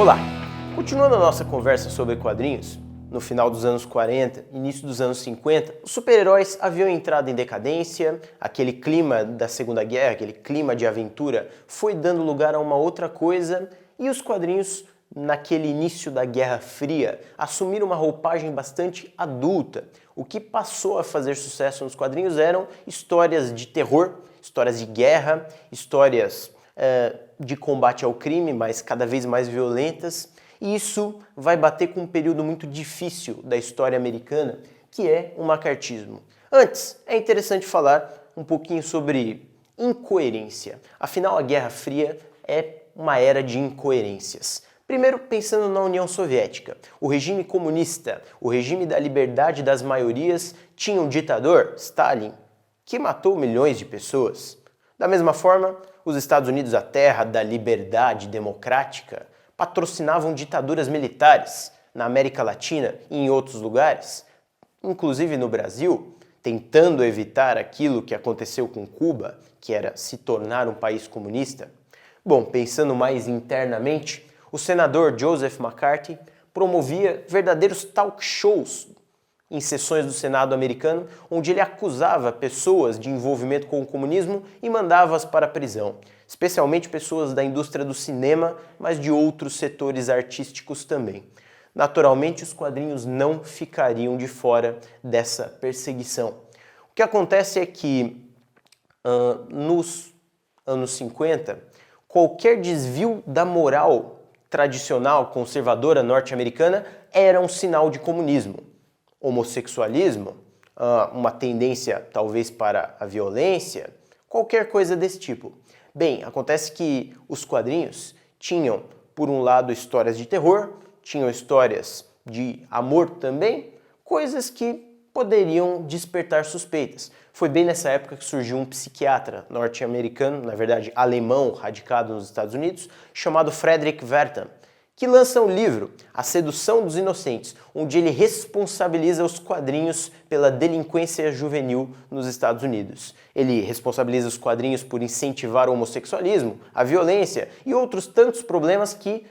Olá! Continuando a nossa conversa sobre quadrinhos, no final dos anos 40, início dos anos 50, os super-heróis haviam entrado em decadência, aquele clima da Segunda Guerra, aquele clima de aventura, foi dando lugar a uma outra coisa, e os quadrinhos, naquele início da Guerra Fria, assumiram uma roupagem bastante adulta. O que passou a fazer sucesso nos quadrinhos eram histórias de terror, histórias de guerra, histórias de combate ao crime, mas cada vez mais violentas. E isso vai bater com um período muito difícil da história americana, que é o macartismo. Antes, é interessante falar um pouquinho sobre incoerência. Afinal, a Guerra Fria é uma era de incoerências. Primeiro, pensando na União Soviética, o regime comunista, o regime da liberdade das maiorias, tinha um ditador, Stalin, que matou milhões de pessoas. Da mesma forma, os Estados Unidos, a terra da liberdade democrática, patrocinavam ditaduras militares na América Latina e em outros lugares, inclusive no Brasil, tentando evitar aquilo que aconteceu com Cuba, que era se tornar um país comunista. Bom, pensando mais internamente, o senador Joseph McCarthy promovia verdadeiros talk shows em sessões do Senado americano, onde ele acusava pessoas de envolvimento com o comunismo e mandava-as para a prisão, especialmente pessoas da indústria do cinema, mas de outros setores artísticos também. Naturalmente, os quadrinhos não ficariam de fora dessa perseguição. O que acontece é que, nos anos 50, qualquer desvio da moral tradicional conservadora norte-americana era um sinal de comunismo. Homossexualismo, uma tendência talvez para a violência, qualquer coisa desse tipo. Bem, acontece que os quadrinhos tinham, por um lado, histórias de terror, tinham histórias de amor também, coisas que poderiam despertar suspeitas. Foi bem nessa época que surgiu um psiquiatra norte-americano, na verdade alemão, radicado nos Estados Unidos, chamado Frederick Wertham, que lança um livro, A Sedução dos Inocentes, onde ele responsabiliza os quadrinhos pela delinquência juvenil nos Estados Unidos. Ele responsabiliza os quadrinhos por incentivar o homossexualismo, a violência e outros tantos problemas que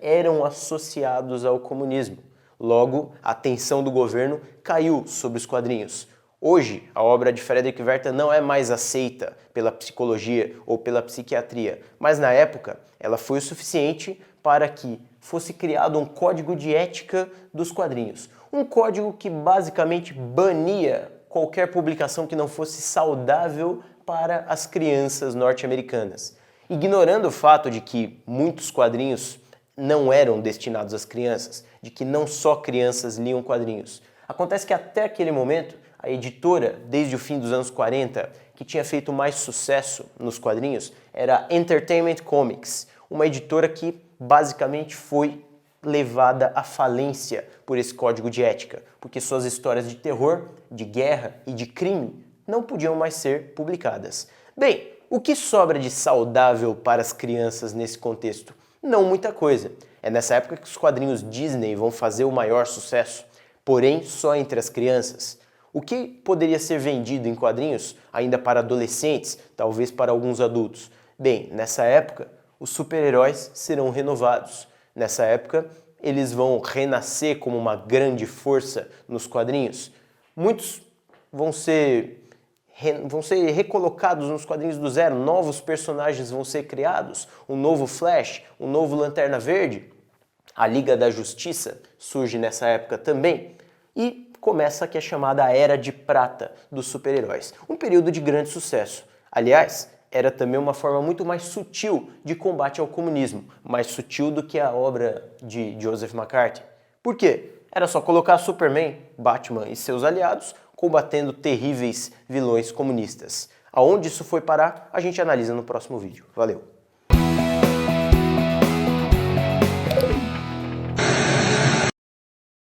eram associados ao comunismo. Logo, a atenção do governo caiu sobre os quadrinhos. Hoje, a obra de Frederick Wertham não é mais aceita pela psicologia ou pela psiquiatria, mas na época ela foi o suficiente para que fosse criado um código de ética dos quadrinhos. Um código que basicamente bania qualquer publicação que não fosse saudável para as crianças norte-americanas. Ignorando o fato de que muitos quadrinhos não eram destinados às crianças, de que não só crianças liam quadrinhos. Acontece que até aquele momento, a editora, desde o fim dos anos 40, que tinha feito mais sucesso nos quadrinhos, era a Entertainment Comics, uma editora que basicamente foi levada à falência por esse código de ética, porque suas histórias de terror, de guerra e de crime não podiam mais ser publicadas. Bem, o que sobra de saudável para as crianças nesse contexto? Não muita coisa. É nessa época que os quadrinhos Disney vão fazer o maior sucesso, porém só entre as crianças. O que poderia ser vendido em quadrinhos ainda para adolescentes, talvez para alguns adultos? Bem, nessa época, os super-heróis serão renovados. Nessa época, eles vão renascer como uma grande força nos quadrinhos. Muitos vão ser recolocados nos quadrinhos do zero, novos personagens vão ser criados, um novo Flash, um novo Lanterna Verde. A Liga da Justiça surge nessa época também. E começa a que é chamada a Era de Prata dos super-heróis. Um período de grande sucesso. Aliás, era também uma forma muito mais sutil de combate ao comunismo, mais sutil do que a obra de Joseph McCarthy. Por quê? Era só colocar Superman, Batman e seus aliados combatendo terríveis vilões comunistas. Aonde isso foi parar, a gente analisa no próximo vídeo. Valeu!